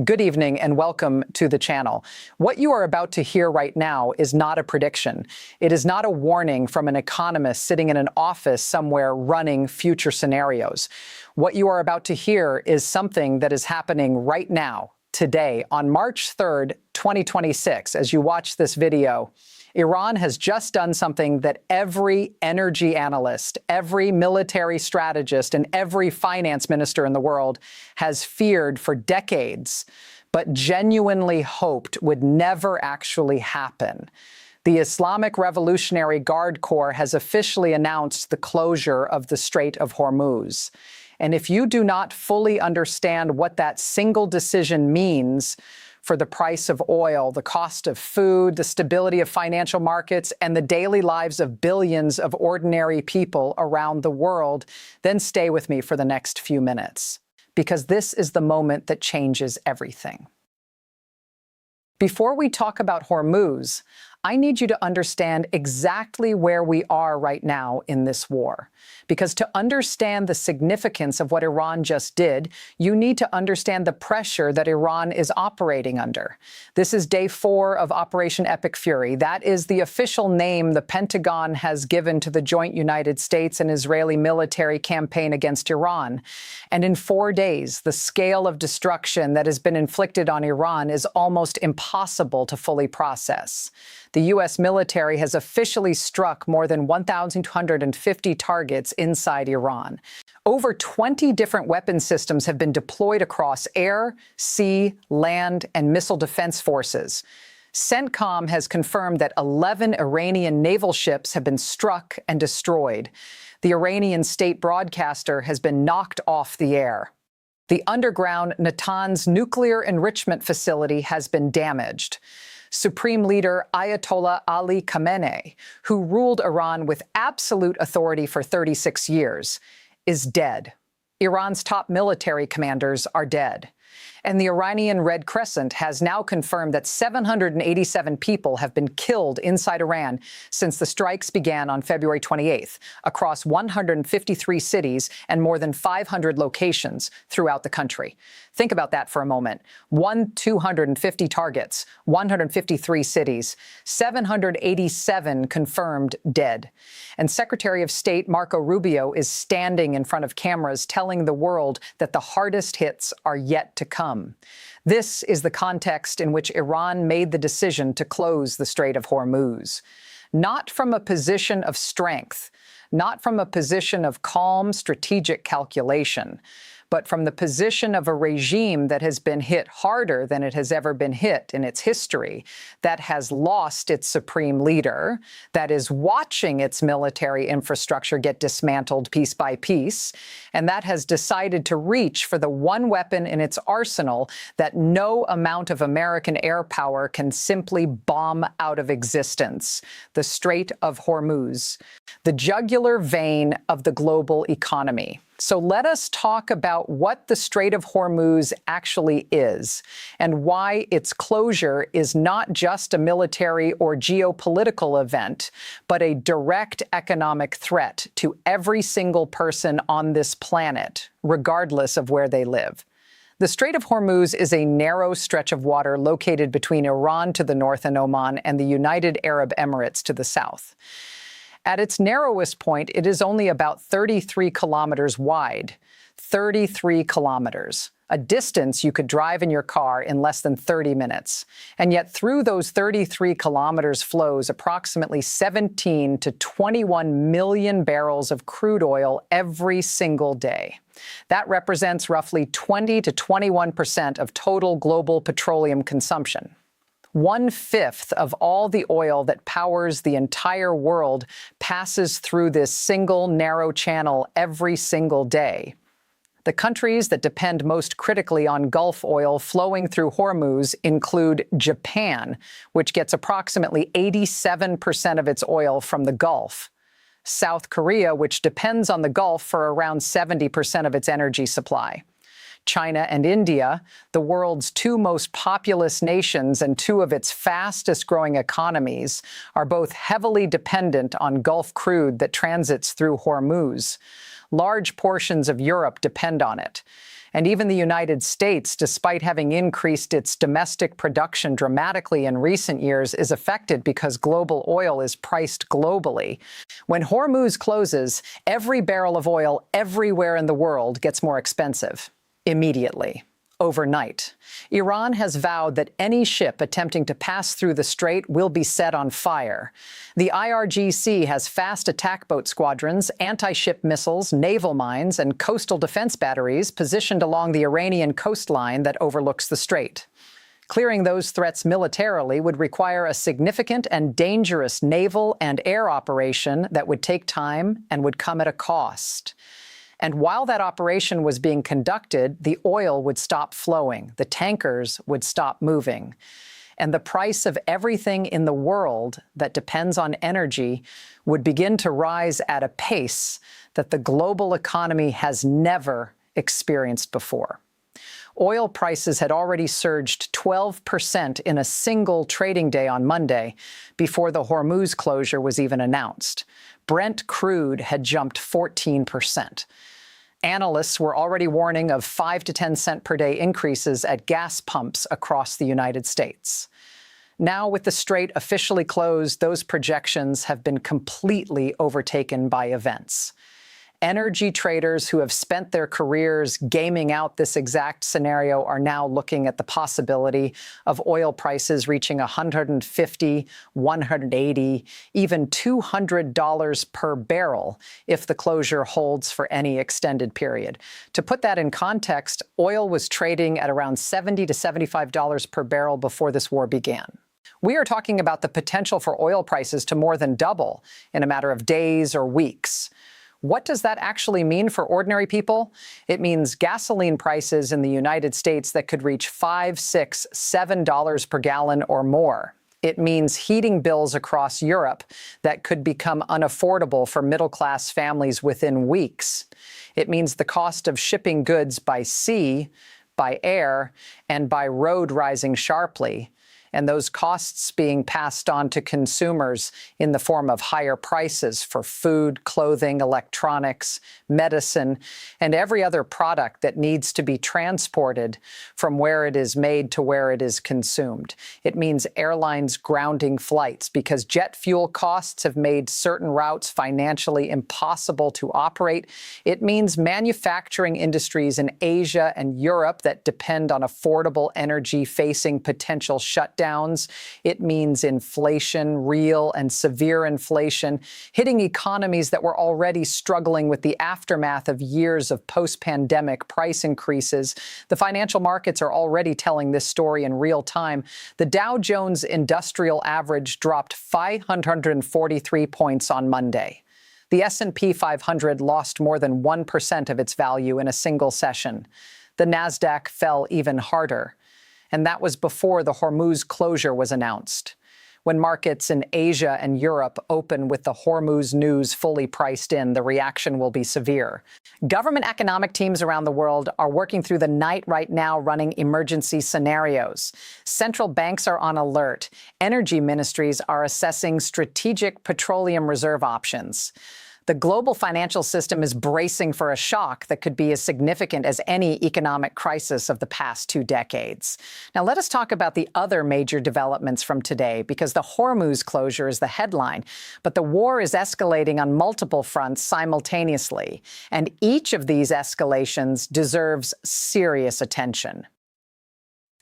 Good evening and welcome to the channel. What you are about to hear right now is not a prediction. It is not a warning from an economist sitting in an office somewhere running future scenarios. What you are about to hear is something that is happening right now, today, on March 3rd, 2026. As you watch this video, Iran has just done something that every energy analyst, every military strategist, and every finance minister in the world has feared for decades, but genuinely hoped would never actually happen. The Islamic Revolutionary Guard Corps has officially announced the closure of the Strait of Hormuz. And if you do not fully understand what that single decision means for the price of oil, the cost of food, the stability of financial markets, and the daily lives of billions of ordinary people around the world, then stay with me for the next few minutes, because this is the moment that changes everything. Before we talk about Hormuz, I need you to understand exactly where we are right now in this war. Because to understand the significance of what Iran just did, you need to understand the pressure that Iran is operating under. This is day 4 of Operation Epic Fury. That is the official name the Pentagon has given to the joint United States and Israeli military campaign against Iran. And in 4 days, the scale of destruction that has been inflicted on Iran is almost impossible to fully process. The U.S. military has officially struck more than 1,250 targets inside Iran. Over 20 different weapon systems have been deployed across air, sea, land, and missile defense forces. CENTCOM has confirmed that 11 Iranian naval ships have been struck and destroyed. The Iranian state broadcaster has been knocked off the air. The underground Natanz nuclear enrichment facility has been damaged. Supreme Leader Ayatollah Ali Khamenei, who ruled Iran with absolute authority for 36 years, is dead. Iran's top military commanders are dead. And the Iranian Red Crescent has now confirmed that 787 people have been killed inside Iran since the strikes began on February 28th, across 153 cities and more than 500 locations throughout the country. Think about that for a moment. 250 targets, 153 cities, 787 confirmed dead. And Secretary of State Marco Rubio is standing in front of cameras telling the world that the hardest hits are yet to come. This is the context in which Iran made the decision to close the Strait of Hormuz. Not from a position of strength, not from a position of calm strategic calculation, but from the position of a regime that has been hit harder than it has ever been hit in its history, that has lost its supreme leader, that is watching its military infrastructure get dismantled piece by piece, and that has decided to reach for the one weapon in its arsenal that no amount of American air power can simply bomb out of existence: the Strait of Hormuz, the jugular vein of the global economy. So let us talk about what the Strait of Hormuz actually is and why its closure is not just a military or geopolitical event, but a direct economic threat to every single person on this planet, regardless of where they live. The Strait of Hormuz is a narrow stretch of water located between Iran to the north and Oman and the United Arab Emirates to the south. At its narrowest point, it is only about 33 kilometers wide. 33 kilometers. A distance you could drive in your car in less than 30 minutes. And yet through those 33 kilometers flows approximately 17 to 21 million barrels of crude oil every single day. That represents roughly 20 to 21% of total global petroleum consumption. 1/5 of all the oil that powers the entire world passes through this single narrow channel every single day. The countries that depend most critically on Gulf oil flowing through Hormuz include Japan, which gets approximately 87% of its oil from the Gulf; South Korea, which depends on the Gulf for around 70% of its energy supply; China and India, the world's 2 most populous nations and 2 of its fastest-growing economies, are both heavily dependent on Gulf crude that transits through Hormuz. Large portions of Europe depend on it. And even the United States, despite having increased its domestic production dramatically in recent years, is affected because global oil is priced globally. When Hormuz closes, every barrel of oil everywhere in the world gets more expensive immediately. Overnight. Iran has vowed that any ship attempting to pass through the strait will be set on fire. The IRGC has fast attack boat squadrons, anti-ship missiles, naval mines, and coastal defense batteries positioned along the Iranian coastline that overlooks the strait. Clearing those threats militarily would require a significant and dangerous naval and air operation that would take time and would come at a cost. And while that operation was being conducted, the oil would stop flowing, the tankers would stop moving, and the price of everything in the world that depends on energy would begin to rise at a pace that the global economy has never experienced before. Oil prices had already surged 12% in a single trading day on Monday before the Hormuz closure was even announced. Brent crude had jumped 14%. Analysts were already warning of 5 to 10 cent per day increases at gas pumps across the United States. Now, with the strait officially closed, those projections have been completely overtaken by events. Energy traders who have spent their careers gaming out this exact scenario are now looking at the possibility of oil prices reaching $150, $180, even $200 per barrel if the closure holds for any extended period. To put that in context, oil was trading at around $70 to $75 per barrel before this war began. We are talking about the potential for oil prices to more than double in a matter of days or weeks. What does that actually mean for ordinary people? It means gasoline prices in the United States that could reach $5, $6, $7 per gallon or more. It means heating bills across Europe that could become unaffordable for middle-class families within weeks. It means the cost of shipping goods by sea, by air, and by road rising sharply, and those costs being passed on to consumers in the form of higher prices for food, clothing, electronics, medicine, and every other product that needs to be transported from where it is made to where it is consumed. It means airlines grounding flights because jet fuel costs have made certain routes financially impossible to operate. It means manufacturing industries in Asia and Europe that depend on affordable energy facing potential shutdowns. It means inflation, real and severe inflation, hitting economies that were already struggling with the aftermath of years of post-pandemic price increases. The financial markets are already telling this story in real time. The Dow Jones Industrial Average dropped 543 points on Monday. The S&P 500 lost more than 1% of its value in a single session. The Nasdaq fell even harder. And that was before the Hormuz closure was announced. When markets in Asia and Europe open with the Hormuz news fully priced in, the reaction will be severe. Government economic teams around the world are working through the night right now running emergency scenarios. Central banks are on alert. Energy ministries are assessing strategic petroleum reserve options. The global financial system is bracing for a shock that could be as significant as any economic crisis of the past 2 decades. Now, let us talk about the other major developments from today, because the Hormuz closure is the headline, but the war is escalating on multiple fronts simultaneously, and each of these escalations deserves serious attention.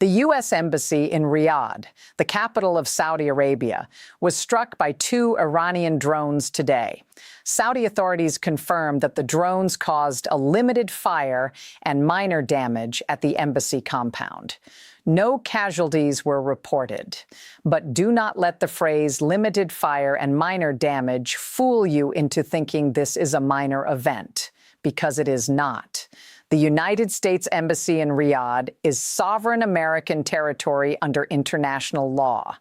The U.S. Embassy in Riyadh, the capital of Saudi Arabia, was struck by 2 Iranian drones today. Saudi authorities confirmed that the drones caused a limited fire and minor damage at the embassy compound. No casualties were reported. But do not let the phrase limited fire and minor damage fool you into thinking this is a minor event, because it is not. The United States Embassy in Riyadh is sovereign American territory under international law.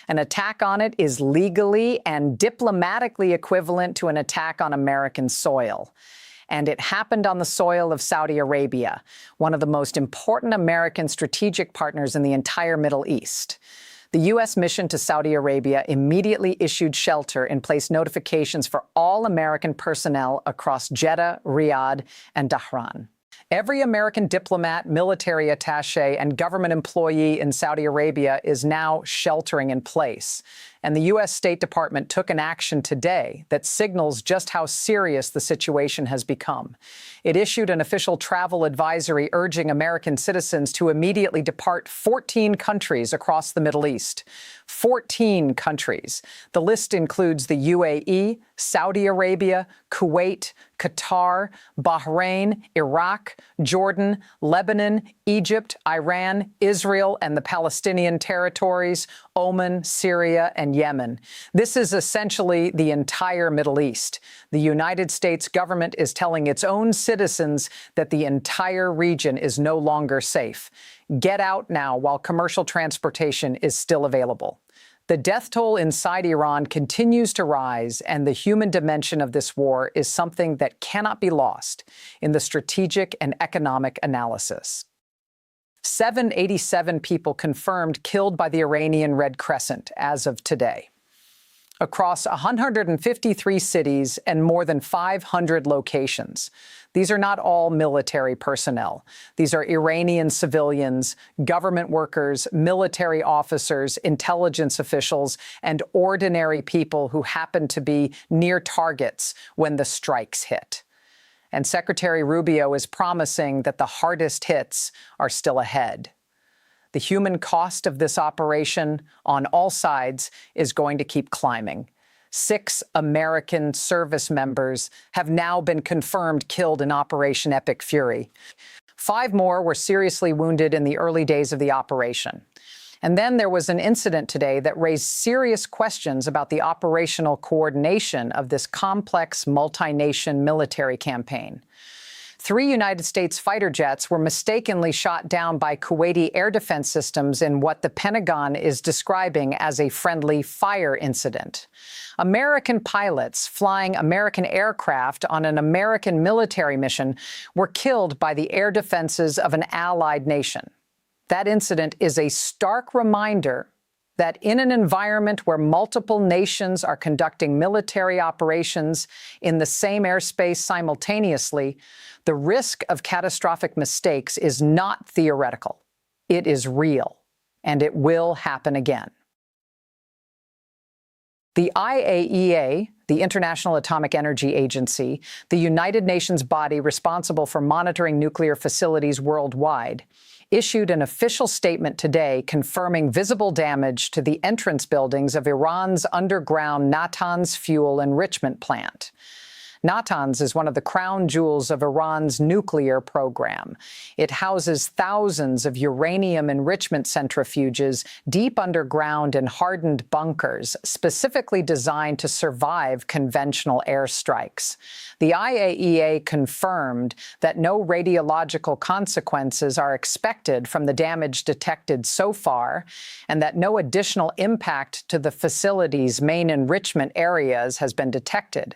An attack on it is legally and diplomatically equivalent to an attack on American soil. And it happened on the soil of Saudi Arabia, one of the most important American strategic partners in the entire Middle East. The U.S. mission to Saudi Arabia immediately issued shelter and placed notifications for all American personnel across Jeddah, Riyadh, and Dhahran. Every American diplomat, military attaché, and government employee in Saudi Arabia is now sheltering in place. And the U.S. State Department took an action today that signals just how serious the situation has become. It issued an official travel advisory urging American citizens to immediately depart 14 countries across the Middle East. 14 countries. The list includes the UAE, Saudi Arabia, Kuwait, Qatar, Bahrain, Iraq, Jordan, Lebanon, Egypt, Iran, Israel, and the Palestinian territories, Oman, Syria, and Yemen. This is essentially the entire Middle East. The United States government is telling its own citizens that the entire region is no longer safe. Get out now while commercial transportation is still available. The death toll inside Iran continues to rise, and the human dimension of this war is something that cannot be lost in the strategic and economic analysis. 787 people confirmed killed by the Iranian Red Crescent as of today. Across 153 cities and more than 500 locations. These are not all military personnel. These are Iranian civilians, government workers, military officers, intelligence officials, and ordinary people who happen to be near targets when the strikes hit. And Secretary Rubio is promising that the hardest hits are still ahead. The human cost of this operation on all sides is going to keep climbing. 6 American service members have now been confirmed killed in Operation Epic Fury. 5 more were seriously wounded in the early days of the operation. And then there was an incident today that raised serious questions about the operational coordination of this complex multi-nation military campaign. 3 United States fighter jets were mistakenly shot down by Kuwaiti air defense systems in what the Pentagon is describing as a friendly fire incident. American pilots flying American aircraft on an American military mission were killed by the air defenses of an allied nation. That incident is a stark reminder that in an environment where multiple nations are conducting military operations in the same airspace simultaneously, the risk of catastrophic mistakes is not theoretical. It is real, and it will happen again. The IAEA, the International Atomic Energy Agency, the United Nations body responsible for monitoring nuclear facilities worldwide, issued an official statement today confirming visible damage to the entrance buildings of Iran's underground Natanz fuel enrichment plant. Natanz is one of the crown jewels of Iran's nuclear program. It houses thousands of uranium enrichment centrifuges deep underground in hardened bunkers, specifically designed to survive conventional airstrikes. The IAEA confirmed that no radiological consequences are expected from the damage detected so far, and that no additional impact to the facility's main enrichment areas has been detected.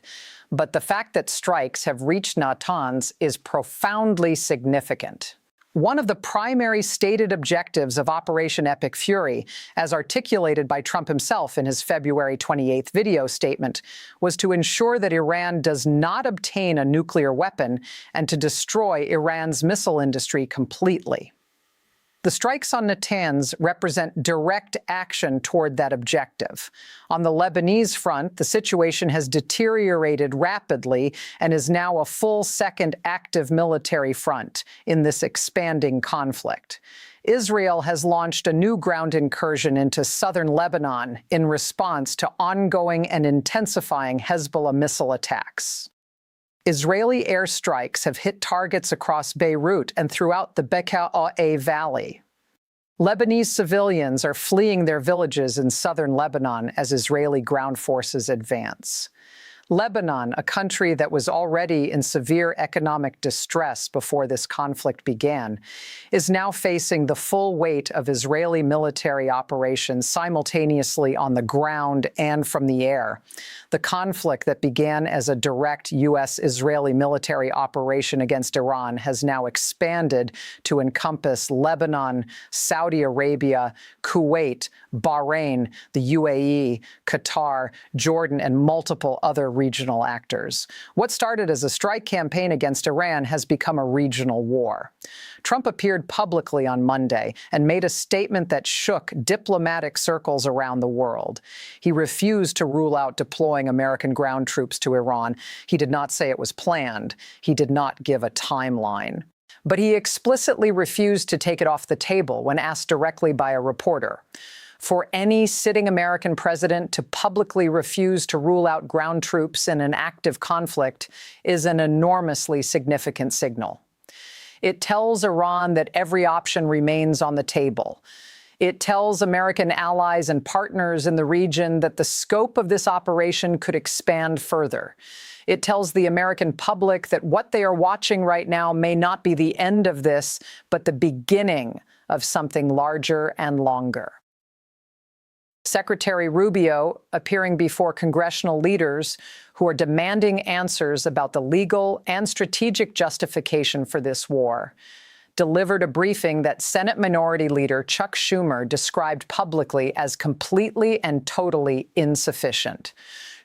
But the fact that strikes have reached Natanz is profoundly significant. One of the primary stated objectives of Operation Epic Fury, as articulated by Trump himself in his February 28th video statement, was to ensure that Iran does not obtain a nuclear weapon and to destroy Iran's missile industry completely. The strikes on Natanz represent direct action toward that objective. On the Lebanese front, the situation has deteriorated rapidly and is now a full second active military front in this expanding conflict. Israel has launched a new ground incursion into southern Lebanon in response to ongoing and intensifying Hezbollah missile attacks. Israeli airstrikes have hit targets across Beirut and throughout the Bekaa Valley. Lebanese civilians are fleeing their villages in southern Lebanon as Israeli ground forces advance. Lebanon, a country that was already in severe economic distress before this conflict began, is now facing the full weight of Israeli military operations simultaneously on the ground and from the air. The conflict that began as a direct U.S.-Israeli military operation against Iran has now expanded to encompass Lebanon, Saudi Arabia, Kuwait, Bahrain, the UAE, Qatar, Jordan, and multiple other regional actors. What started as a strike campaign against Iran has become a regional war. Trump appeared publicly on Monday and made a statement that shook diplomatic circles around the world. He refused to rule out deploying American ground troops to Iran. He did not say it was planned. He did not give a timeline. But he explicitly refused to take it off the table when asked directly by a reporter. For any sitting American president to publicly refuse to rule out ground troops in an active conflict is an enormously significant signal. It tells Iran that every option remains on the table. It tells American allies and partners in the region that the scope of this operation could expand further. It tells the American public that what they are watching right now may not be the end of this, but the beginning of something larger and longer. Secretary Rubio, appearing before congressional leaders who are demanding answers about the legal and strategic justification for this war, delivered a briefing that Senate Minority Leader Chuck Schumer described publicly as completely and totally insufficient.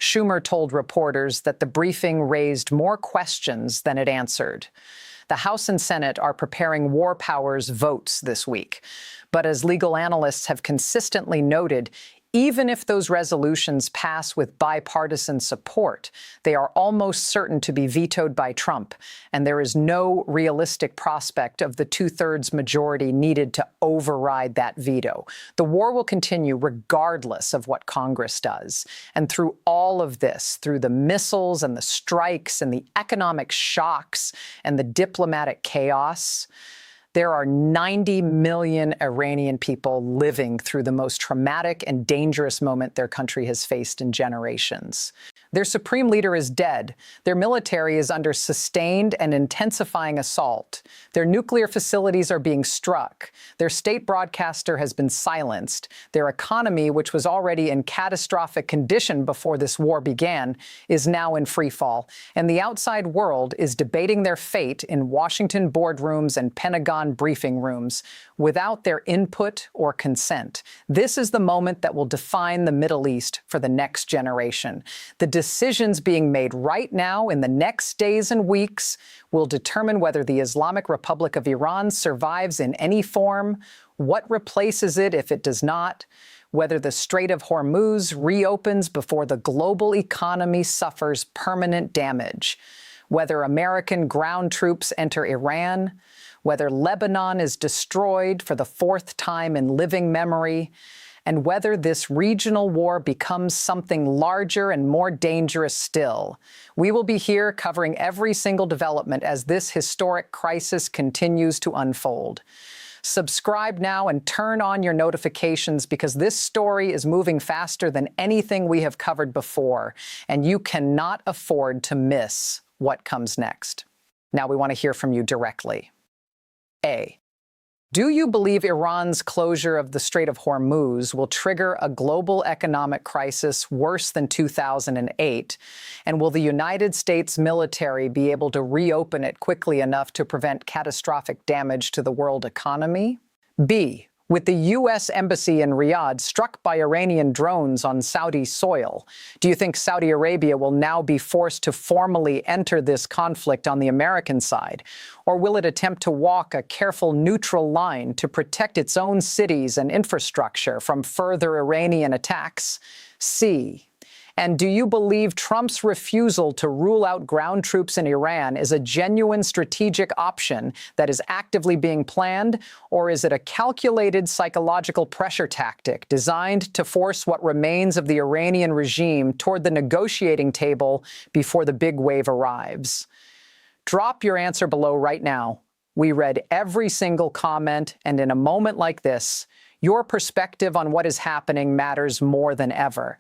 Schumer told reporters that the briefing raised more questions than it answered. The House and Senate are preparing war powers votes this week. But as legal analysts have consistently noted, even if those resolutions pass with bipartisan support, they are almost certain to be vetoed by Trump, and there is no realistic prospect of the two-thirds majority needed to override that veto. The war will continue regardless of what Congress does. And through all of this, through the missiles and the strikes and the economic shocks and the diplomatic chaos, there are 90 million Iranian people living through the most traumatic and dangerous moment their country has faced in generations. Their supreme leader is dead. Their military is under sustained and intensifying assault. Their nuclear facilities are being struck. Their state broadcaster has been silenced. Their economy, which was already in catastrophic condition before this war began, is now in freefall. And the outside world is debating their fate in Washington boardrooms and Pentagon briefing rooms without their input or consent. This is the moment that will define the Middle East for the next generation. The decisions being made right now in the next days and weeks will determine whether the Islamic Republic of Iran survives in any form, what replaces it if it does not, whether the Strait of Hormuz reopens before the global economy suffers permanent damage, whether American ground troops enter Iran, whether Lebanon is destroyed for the fourth time in living memory, and whether this regional war becomes something larger and more dangerous still. We will be here covering every single development as this historic crisis continues to unfold. Subscribe now and turn on your notifications because this story is moving faster than anything we have covered before, and you cannot afford to miss what comes next. Now we want to hear from you directly. A. Do you believe Iran's closure of the Strait of Hormuz will trigger a global economic crisis worse than 2008? And will the United States military be able to reopen it quickly enough to prevent catastrophic damage to the world economy? B. With the U.S. embassy in Riyadh struck by Iranian drones on Saudi soil, do you think Saudi Arabia will now be forced to formally enter this conflict on the American side? Or will it attempt to walk a careful neutral line to protect its own cities and infrastructure from further Iranian attacks? C. And do you believe Trump's refusal to rule out ground troops in Iran is a genuine strategic option that is actively being planned, or is it a calculated psychological pressure tactic designed to force what remains of the Iranian regime toward the negotiating table before the big wave arrives? Drop your answer below right now. We read every single comment, and in a moment like this, your perspective on what is happening matters more than ever.